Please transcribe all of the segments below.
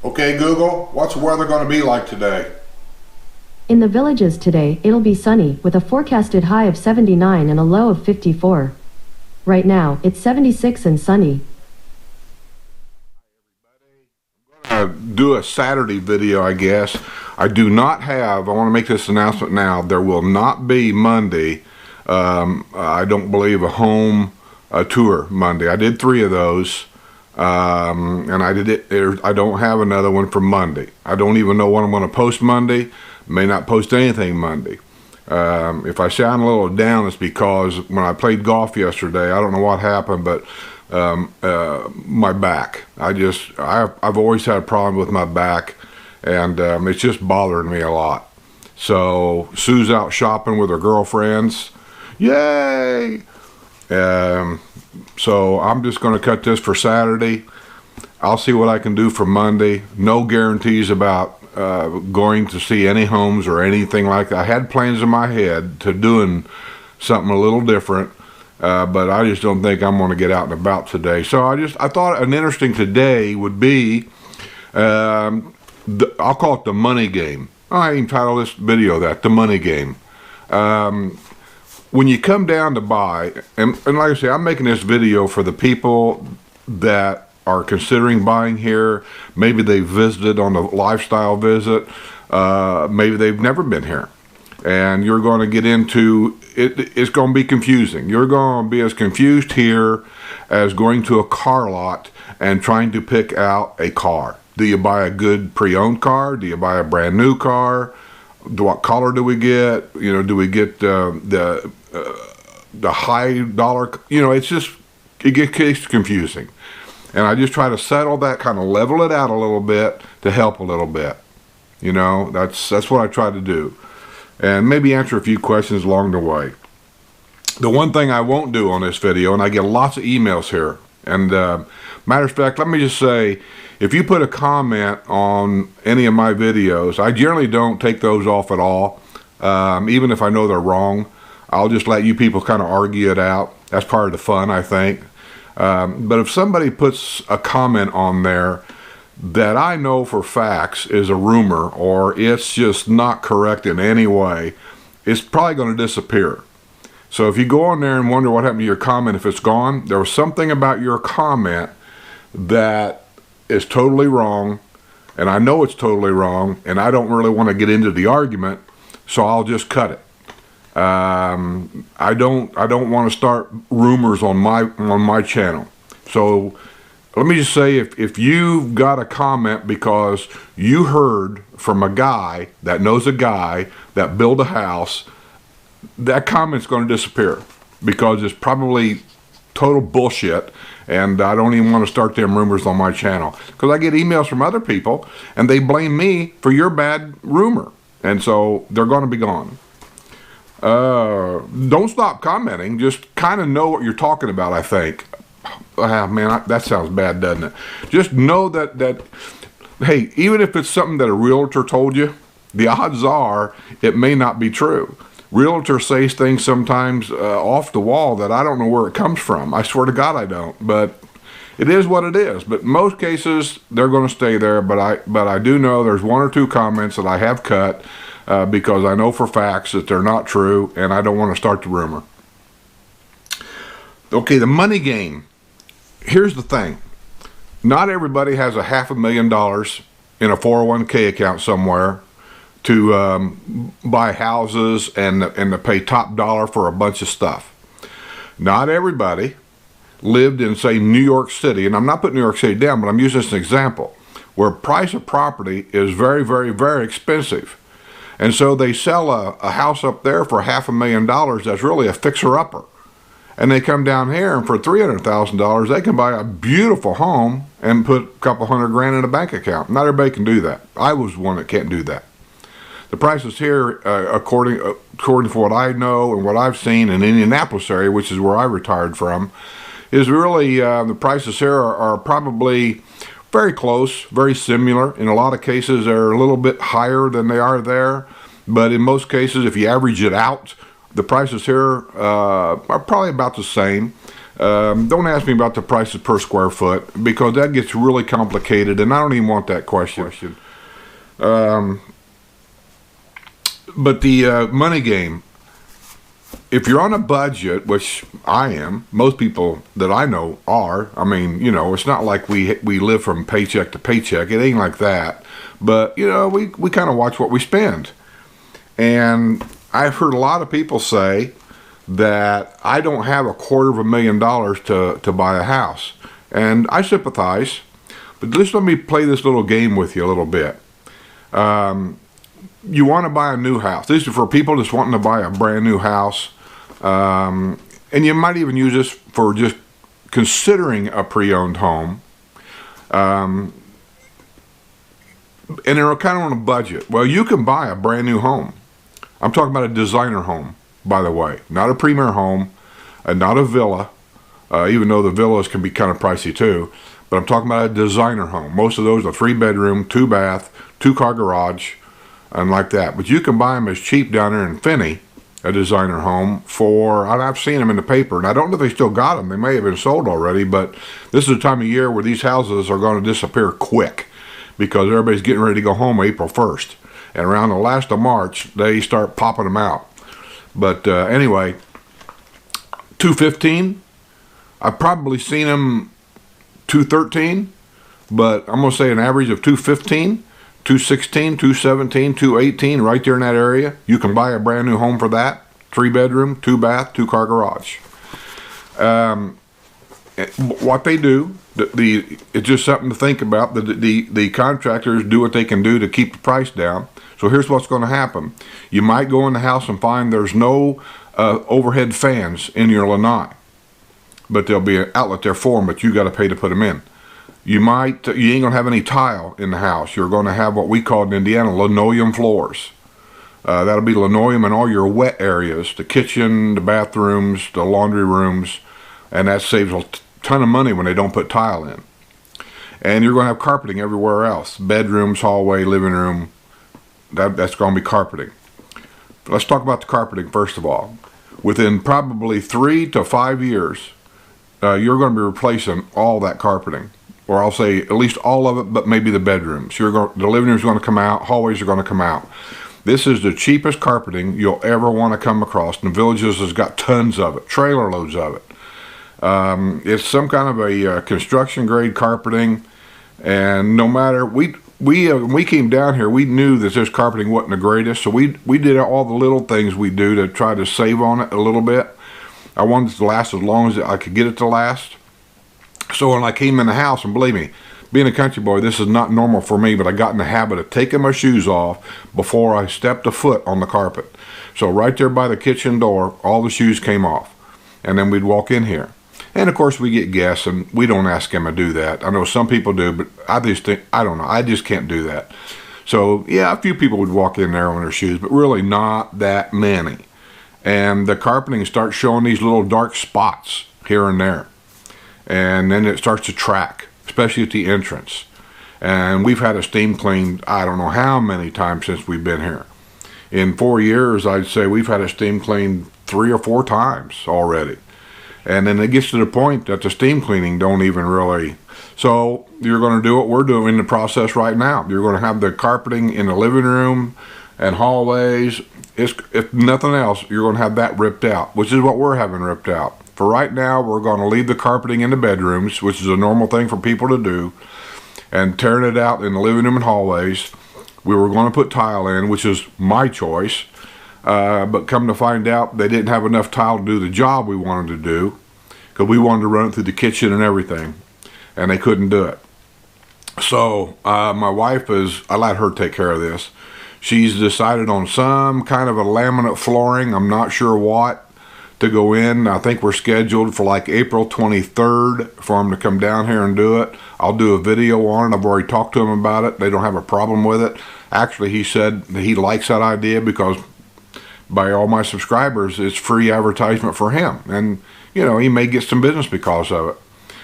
Okay, Google, what's the weather going to be like today? In the Villages today, it'll be sunny, with a forecasted high of 79 and a low of 54. Right now, it's 76 and sunny. Do a Saturday video, I guess. I want to make this announcement now, there will not be Monday, I don't believe, a home tour Monday. I did 3 of those. And I don't have another one for Monday. I don't even know what I'm going to post Monday. May not post anything Monday. If I sound a little down, it's because when I played golf yesterday, I don't know what happened, but my back. I've always had a problem with my back, and it's just bothering me a lot. So Sue's out shopping with her girlfriends. Yay! So I'm just going to cut this for Saturday. I'll see what I can do for Monday. No guarantees about going to see any homes or anything like that. I had plans in my head to doing something a little different, but I just don't think I'm going to get out and about today. So I thought an interesting today would be, I'll call it the money game. I entitled this video that, the money game. When you come down to buy, and like I say, I'm making this video for the people that are considering buying here. Maybe they visited on a lifestyle visit. Maybe they've never been here. And you're going to get into, it's going to be confusing. You're going to be as confused here as going to a car lot and trying to pick out a car. Do you buy a good pre-owned car? Do you buy a brand new car? What color do we get? Do we get the high dollar? It gets confusing. And I just try to settle that, kind of level it out a little bit to help a little bit. That's what I try to do. And maybe answer a few questions along the way. The one thing I won't do on this video, and I get lots of emails here, and matter of fact, let me just say, if you put a comment on any of my videos, I generally don't take those off at all. Even if I know they're wrong, I'll just let you people kind of argue it out. That's part of the fun, I think. But if somebody puts a comment on there that I know for facts is a rumor, or it's just not correct in any way, it's probably going to disappear. So if you go on there and wonder what happened to your comment, if it's gone, there was something about your comment that is totally wrong, and I know it's totally wrong, and I don't really want to get into the argument, so I'll just cut it. I don't want to start rumors on my channel. So let me just say, if you've got a comment because you heard from a guy that knows a guy that built a house, that comment's going to disappear because it's probably total bullshit, and I don't even want to start them rumors on my channel because I get emails from other people and they blame me for your bad rumor, and so they're going to be gone. Don't stop commenting, just kind of know what you're talking about, I think. Man, that sounds bad, doesn't it? Just know that hey, even if it's something that a realtor told you, the odds are it may not be true. Realtors say things sometimes off the wall that I don't know where it comes from. I swear to God I don't, but it is what it is. But in most cases, they're going to stay there, but I do know there's 1 or 2 comments that I have cut because I know for facts that they're not true, and I don't want to start the rumor. Okay, the money game. Here's the thing. Not everybody has a $500,000 in a 401k account somewhere to buy houses and to pay top dollar for a bunch of stuff. Not everybody lived in, say, New York City, and I'm not putting New York City down, but I'm using this as an example, where price of property is very, very, very expensive. And so they sell a house up there for $500,000 that's really a fixer-upper. And they come down here, and for $300,000, they can buy a beautiful home and put a couple $100,000 in a bank account. Not everybody can do that. I was one that can't do that. The prices here, according to what I know and what I've seen in the Indianapolis area, which is where I retired from, is really the prices here are probably very close, very similar. In a lot of cases, they're a little bit higher than they are there. But in most cases, if you average it out, the prices here are probably about the same. Don't ask me about the prices per square foot, because that gets really complicated, and I don't even want that question. But the money game, if you're on a budget, which I am, most people that I know are, I mean, you know, it's not like we live from paycheck to paycheck. It ain't like that. But, you know, we kind of watch what we spend. And I've heard a lot of people say that I don't have $250,000 to buy a house. And I sympathize. But just let me play this little game with you a little bit. You want to buy a new house. This is for people just wanting to buy a brand new house. And you might even use this for just considering a pre-owned home. And they're kind of on a budget. Well, you can buy a brand new home. I'm talking about a designer home, by the way. Not a premier home, and not a villa, even though the villas can be kind of pricey too. But I'm talking about a designer home. Most of those are 3-bedroom, 2-bath, 2-car garage, and like that. But you can buy them as cheap down there in Finney, a designer home, for, and I've seen them in the paper, and I don't know if they still got them. They may have been sold already, but this is the time of year where these houses are going to disappear quick, because everybody's getting ready to go home April 1st. And around the last of March, they start popping them out. But anyway, $215, I've probably seen them $213, but I'm going to say an average of $215, $216, $217, $218, right there in that area. You can buy a brand new home for that. 3-bedroom, 2-bath, 2-car garage. What they do, it's just something to think about. The contractors do what they can do to keep the price down. So here's what's going to happen. You might go in the house and find there's no overhead fans in your lanai, but there'll be an outlet there for them, but you got to pay to put them in. You ain't going to have any tile in the house. You're going to have what we call in Indiana linoleum floors. That'll be linoleum in all your wet areas, the kitchen, the bathrooms, the laundry rooms, and that saves a ton of money when they don't put tile in. And you're going to have carpeting everywhere else. Bedrooms, hallway, living room, that's going to be carpeting. Let's talk about the carpeting first of all. Within probably 3 to 5 years, you're going to be replacing all that carpeting. Or I'll say at least all of it, but maybe the bedrooms. The living room is going to come out, hallways are going to come out. This is the cheapest carpeting you'll ever want to come across. And the Villages has got tons of it, trailer loads of it. It's some kind of a construction grade carpeting, and no matter, when we came down here, we knew that this carpeting wasn't the greatest, so we did all the little things we do to try to save on it a little bit. I wanted it to last as long as I could get it to last. So when I came in the house, and believe me, being a country boy, this is not normal for me, but I got in the habit of taking my shoes off before I stepped a foot on the carpet. So right there by the kitchen door, all the shoes came off, and then we'd walk in here. And of course we get guests, and we don't ask them to do that. I know some people do, but I just think, I don't know, I just can't do that. So yeah, a few people would walk in there on their shoes, but really not that many. And the carpeting starts showing these little dark spots here and there. And then it starts to track, especially at the entrance. And we've had a steam cleaned, I don't know how many times since we've been here. In 4 years, I'd say we've had a steam cleaned 3 or 4 times already. And then it gets to the point that the steam cleaning don't even really. So you're going to do what we're doing in the process right now. You're going to have the carpeting in the living room and hallways. If nothing else, you're going to have that ripped out, which is what we're having ripped out. For right now, we're going to leave the carpeting in the bedrooms, which is a normal thing for people to do, and tearing it out in the living room and hallways. We were going to put tile in, which is my choice. But come to find out, they didn't have enough tile to do the job we wanted to do, because we wanted to run it through the kitchen and everything, and they couldn't do it. So my wife I let her take care of this. She's decided on some kind of a laminate flooring, I'm not sure what, to go in. I think we're scheduled for like April 23rd for them to come down here and do it. I'll do a video on it. I've already talked to them about it. They don't have a problem with it. Actually, he said that he likes that idea because by all my subscribers, it's free advertisement for him. And, you know, he may get some business because of it.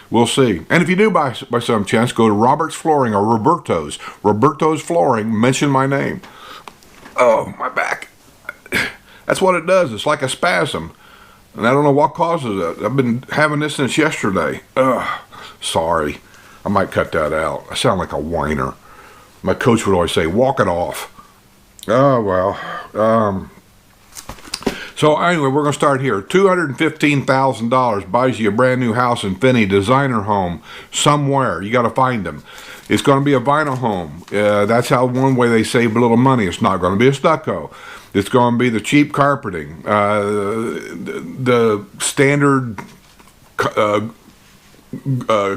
We'll see. And if you do by some chance, go to Robert's Flooring or Roberto's. Roberto's Flooring, mention my name. Oh, my back. That's what it does. It's like a spasm. And I don't know what causes it. I've been having this since yesterday. Ugh, sorry. I might cut that out. I sound like a whiner. My coach would always say, walk it off. Oh, well. So anyway, we're going to start here. $215,000 buys you a brand new house in Finney, designer home, somewhere. You got to find them. It's going to be a vinyl home. That's how one way they save a little money. It's not going to be a stucco. It's going to be the cheap carpeting, the standard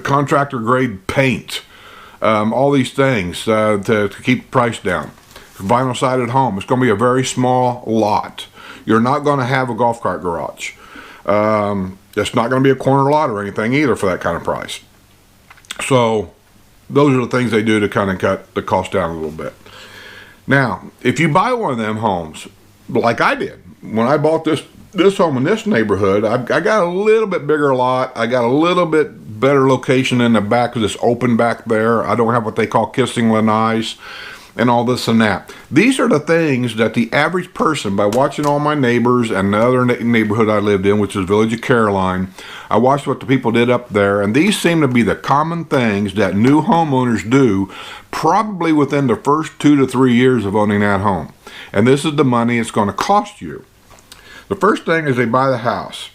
contractor grade paint, all these things to keep the price down. Vinyl sided home. It's going to be a very small lot. You're not going to have a golf cart garage. It's not going to be a corner lot or anything either for that kind of price. So those are the things they do to kind of cut the cost down a little bit. Now, if you buy one of them homes, like I did, when I bought this home in this neighborhood, I got a little bit bigger lot. I got a little bit better location in the back because it's open back there. I don't have what they call kissing lanais and all this and that. These are the things that the average person, by watching all my neighbors and the other neighborhood I lived in, which is Village of Caroline, I watched what the people did up there, and these seem to be the common things that new homeowners do probably within the first 2 to 3 years of owning that home. And this is the money it's going to cost you. The first thing is they buy the house.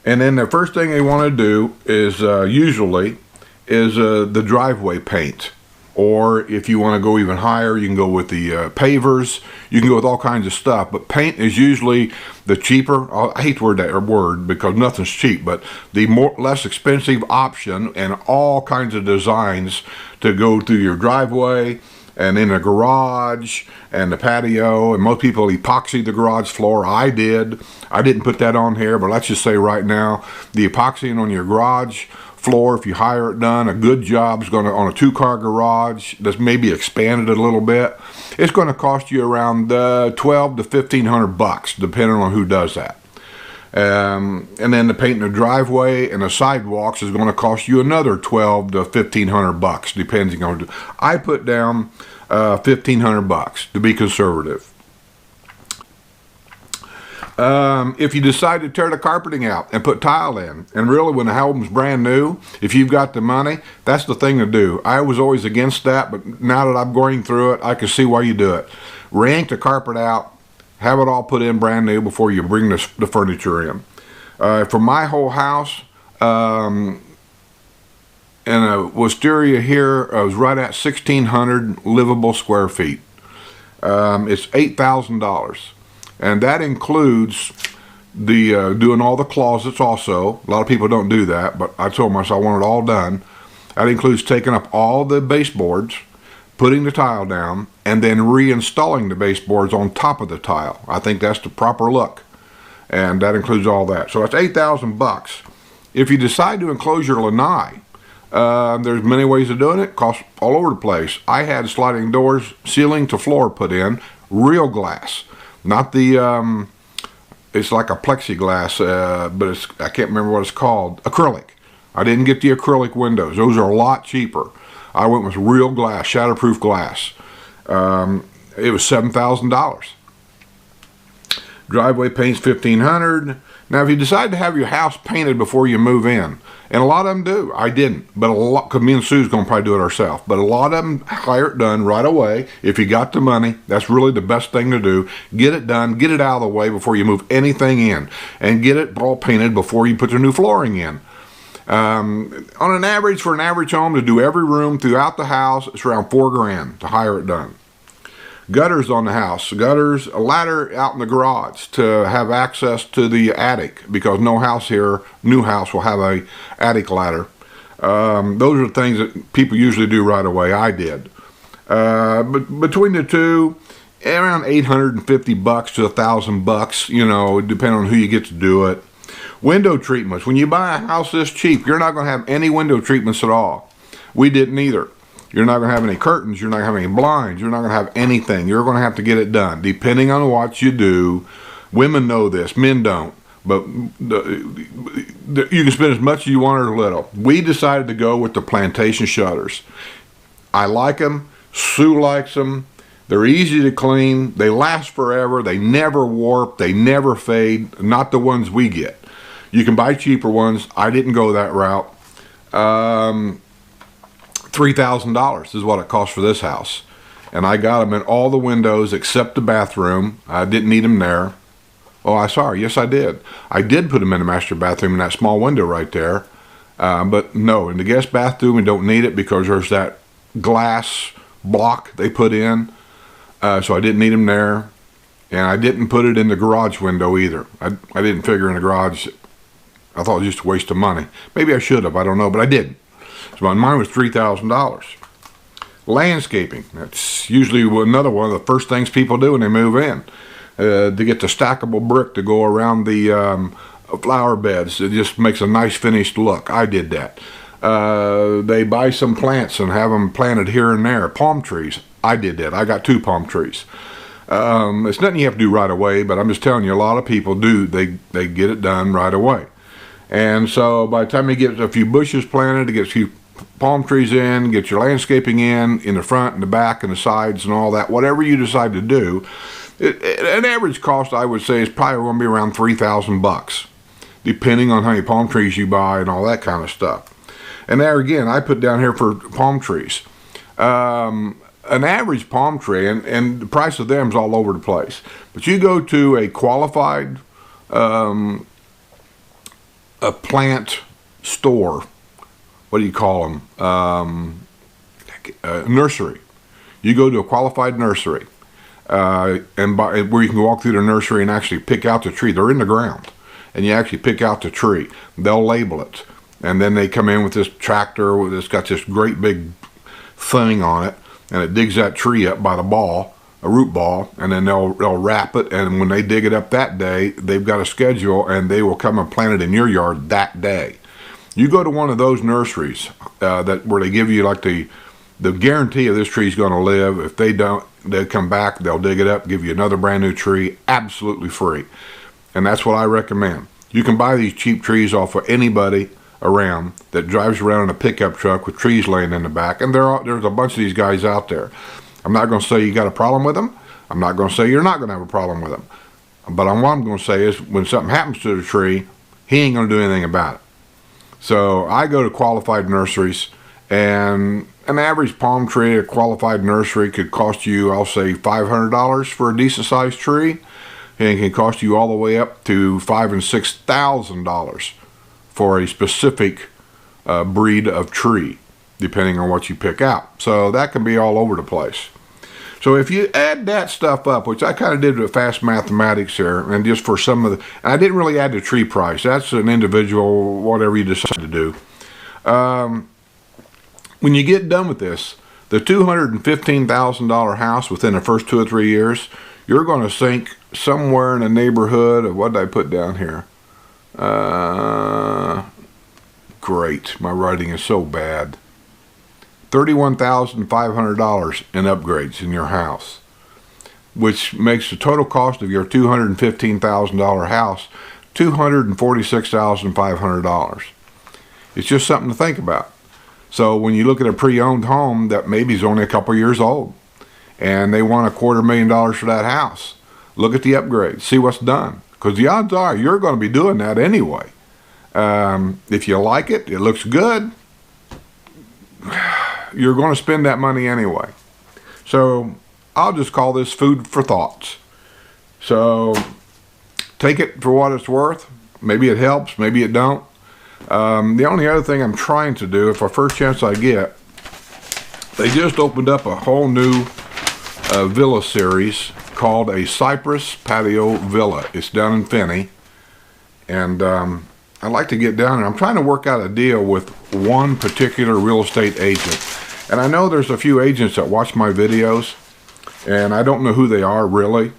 And then the first thing they want to do is usually the driveway paint. Or if you want to go even higher, you can go with the pavers. You can go with all kinds of stuff. But paint is usually the cheaper. I hate that word because nothing's cheap, but the less expensive option, and all kinds of designs to go through your driveway and in the garage and the patio. And most people epoxy the garage floor. I did. I didn't put that on here, but let's just say right now, the epoxying on your garage floor, if you hire it done, a good job is going to, on a 2-car garage that's maybe expanded a little bit, it's going to cost you around $1,200 to $1,500 depending on who does that. And then the paint in the driveway and the sidewalks is going to cost you another $1,200 to $1,500 depending on. I put down $1,500 to be conservative. If you decide to tear the carpeting out and put tile in, and really when the home's brand new, if you've got the money, that's the thing to do. I was always against that, but now that I'm going through it, I can see why you do it. Yank the carpet out, have it all put in brand new before you bring the furniture in. For my whole house, in Wisteria here, I was right at 1,600 livable square feet. It's $8,000. And that includes the doing all the closets also. A lot of people don't do that, but I told myself I want it all done. That includes taking up all the baseboards, putting the tile down, and then reinstalling the baseboards on top of the tile. I think that's the proper look. And that includes all that. So that's $8,000. If you decide to enclose your lanai, there's many ways of doing it. Costs all over the place. I had sliding doors, ceiling to floor put in, real glass. Not the, it's like a plexiglass, but I can't remember what it's called. Acrylic. I didn't get the acrylic windows. Those are a lot cheaper. I went with real glass, shatterproof glass. It was $7,000. Driveway paint's $1,500. Now, if you decide to have your house painted before you move in, and a lot of them do, I didn't, but a lot, because me and Sue's going to probably do it ourselves, but a lot of them hire it done right away. If you got the money, that's really the best thing to do. Get it done, get it out of the way before you move anything in, and get it all painted before you put your new flooring in. On an average, for an average home to do every room throughout the house, it's around $4,000 to hire it done. Gutters on the house, gutters, a ladder out in the garage to have access to the attic, because no house here, new house, will have a attic ladder. Those are things that people usually do right away. I did. But between the two, around $850 to $1,000, you know, depending on who you get to do it. Window treatments. When you buy a house this cheap, you're not going to have any window treatments at all. We didn't either. You're not going to have any curtains. You're not going to have any blinds. You're not going to have anything. You're going to have to get it done. Depending on what you do, women know this, men don't. But you can spend as much as you want or little. We decided to go with the plantation shutters. I like them. Sue likes them. They're easy to clean. They last forever. They never warp. They never fade. Not the ones we get. You can buy cheaper ones. I didn't go that route. $3,000 is what it cost for this house. And I got them in all the windows except the bathroom. I didn't need them there. Oh, I'm sorry. Yes, I did. I did put them in the master bathroom in that small window right there. But no, in the guest bathroom, we don't need it because there's that glass block they put in. So I didn't need them there. And I didn't put it in the garage window either. I didn't figure in the garage. I thought it was just a waste of money. Maybe I should have. I don't know. But I didn't. So mine was $3,000. Landscaping. That's usually another one of the first things people do when they move in. To get the stackable brick to go around the flower beds. It just makes a nice finished look. I did that. They buy some plants and have them planted here and there. Palm trees. I did that. I got 2 palm trees. It's nothing you have to do right away, but I'm just telling you, a lot of people do. They get it done right away. And so by the time you get a few bushes planted, to get a few palm trees in, get your landscaping in the front and the back and the sides and all that, whatever you decide to do, an average cost, I would say, is probably going to be around $3,000, depending on how many palm trees you buy and all that kind of stuff. And there again, I put down here for palm trees. An average palm tree, and the price of them is all over the place. But you go to a qualified a plant store, what do you call them? Nursery. You go to a qualified nursery, and where you can walk through the nursery and actually pick out the tree. They're in the ground, and you actually pick out the tree. They'll label it, and then they come in with this tractor that's got this great big thing on it, and it digs that tree up by the ball, a root ball, and then they'll wrap it, and when they dig it up that day, they've got a schedule, and they will come and plant it in your yard that day. You go to one of those nurseries where they give you like the guarantee of this tree's going to live. If they don't, they come back, they'll dig it up, give you another brand new tree, absolutely free. And that's what I recommend. You can buy these cheap trees off of anybody around that drives around in a pickup truck with trees laying in the back, and there's a bunch of these guys out there. I'm not going to say you got a problem with them. I'm not going to say you're not going to have a problem with them. But what I'm going to say is when something happens to the tree, he ain't going to do anything about it. So I go to qualified nurseries, and an average palm tree at a qualified nursery could cost you, I'll say, $500 for a decent sized tree, and it can cost you all the way up to $5,000 and $6,000 for a specific breed of tree, depending on what you pick out. So that can be all over the place. So if you add that stuff up, which I kind of did with fast mathematics here, and just for some of the, and I didn't really add the tree price. That's an individual, whatever you decide to do. When you get done with this, the $215,000 house within the first 2 or 3 years, you're going to sink somewhere in the neighborhood of, what did I put down here? Great, my writing is so bad. $31,500 in upgrades in your house, which makes the total cost of your $215,000 house $246,500. It's just something to think about. So when you look at a pre-owned home that maybe is only a couple years old, and they want $250,000 for that house, look at the upgrades, see what's done, because the odds are you're going to be doing that anyway. If you like it, it looks good, you're going to spend that money anyway. So I'll just call this food for thoughts. So take it for what it's worth. Maybe it helps, maybe it don't. The only other thing I'm trying to do, if a first chance I get, they just opened up a whole new villa series called a Cypress Patio Villa. It's down in Finney, and I'd like to get down there. I'm trying to work out a deal with one particular real estate agent, and I know there's a few agents that watch my videos, and I don't know who they are really.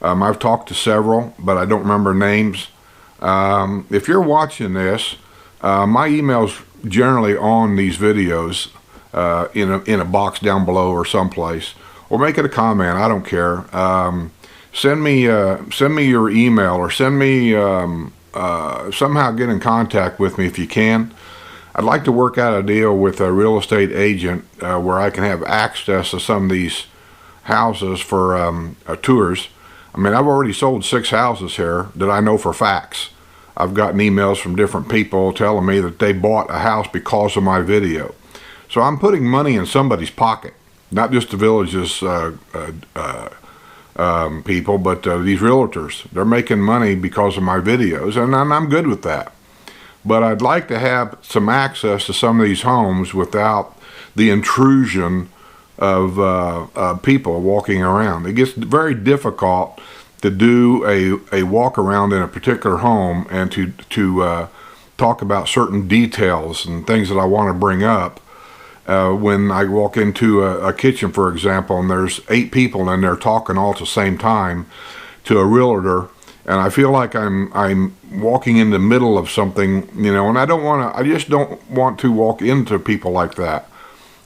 I've talked to several, but I don't remember names. If you're watching this, my email's generally on these videos in a box down below or someplace, or make it a comment. I don't care. Send me your email, or send me somehow get in contact with me if you can. I'd like to work out a deal with a real estate agent where I can have access to some of these houses for tours. I mean, I've already sold 6 houses here that I know for facts. I've gotten emails from different people telling me that they bought a house because of my video. So I'm putting money in somebody's pocket, not just the Villages people, but these realtors. They're making money because of my videos, and I'm good with that. But I'd like to have some access to some of these homes without the intrusion of people walking around. It gets very difficult to do a walk around in a particular home and to talk about certain details and things that I want to bring up. When I walk into a kitchen, for example, and there's 8 people in there talking all at the same time to a realtor, and I feel like I'm walking in the middle of something, you know, and I just don't want to walk into people like that.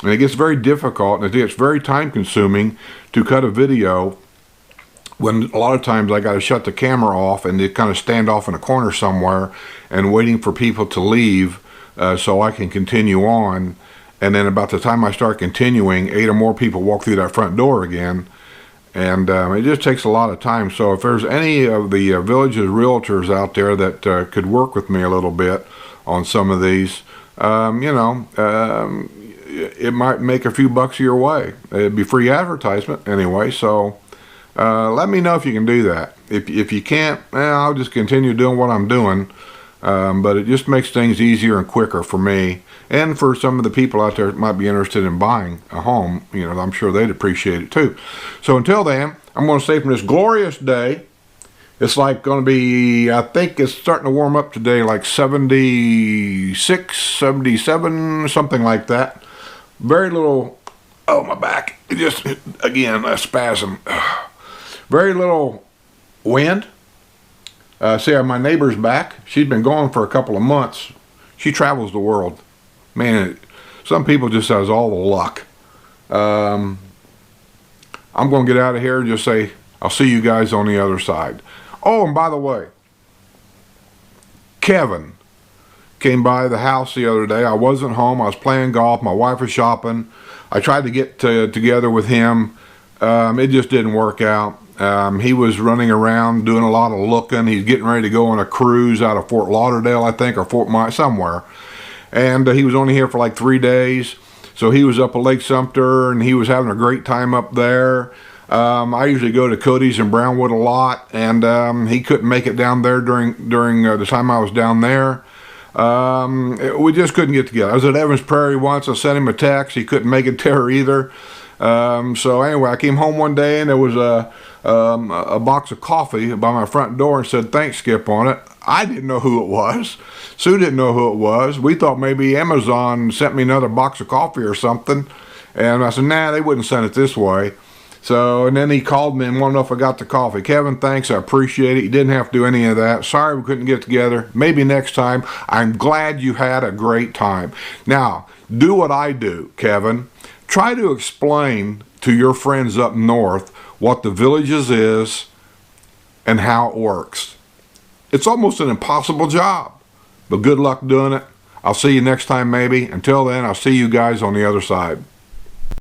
And it gets very difficult, and it gets very time consuming to cut a video when a lot of times I got to shut the camera off and to kind of stand off in a corner somewhere and waiting for people to leave so I can continue on. And then about the time I start continuing, 8 or more people walk through that front door again. And it just takes a lot of time. So if there's any of the Villages realtors out there that could work with me a little bit on some of these, it might make a few bucks your way. It'd be free advertisement anyway. So let me know if you can do that. If you can't, I'll just continue doing what I'm doing. But it just makes things easier and quicker for me. And for some of the people out there that might be interested in buying a home, you know, I'm sure they'd appreciate it too. So until then, I'm going to say from this glorious day, it's like going to be, I think it's starting to warm up today, like 76, 77, something like that. Very little, oh, my back, it just, again, a spasm. Very little wind. See, my neighbor's back. She's been gone for a couple of months. She travels the world. Man, some people just has all the luck. I'm going to get out of here and just say, I'll see you guys on the other side. Oh, and by the way, Kevin came by the house the other day. I wasn't home. I was playing golf. My wife was shopping. I tried to get together with him. It just didn't work out. He was running around doing a lot of looking. He's getting ready to go on a cruise out of Fort Lauderdale, I think, or Fort Myers, somewhere. And he was only here for like 3 days. So he was up at Lake Sumter, and he was having a great time up there. I usually go to Cody's in Brownwood a lot, and he couldn't make it down there during the time I was down there. We just couldn't get together. I was at Evans Prairie once. I sent him a text. He couldn't make it there either. So anyway, I came home one day, and there was a box of coffee by my front door and said, "Thanks, Skip," on it. I didn't know who it was. Sue didn't know who it was. We thought maybe Amazon sent me another box of coffee or something. And I said, nah, they wouldn't send it this way. So, and then he called me and wanted to know if I got the coffee. Kevin, thanks. I appreciate it. You didn't have to do any of that. Sorry we couldn't get together. Maybe next time. I'm glad you had a great time. Now, do what I do, Kevin. Try to explain to your friends up north what the Villages is and how it works. It's almost an impossible job, but good luck doing it. I'll see you next time maybe. Until then, I'll see you guys on the other side.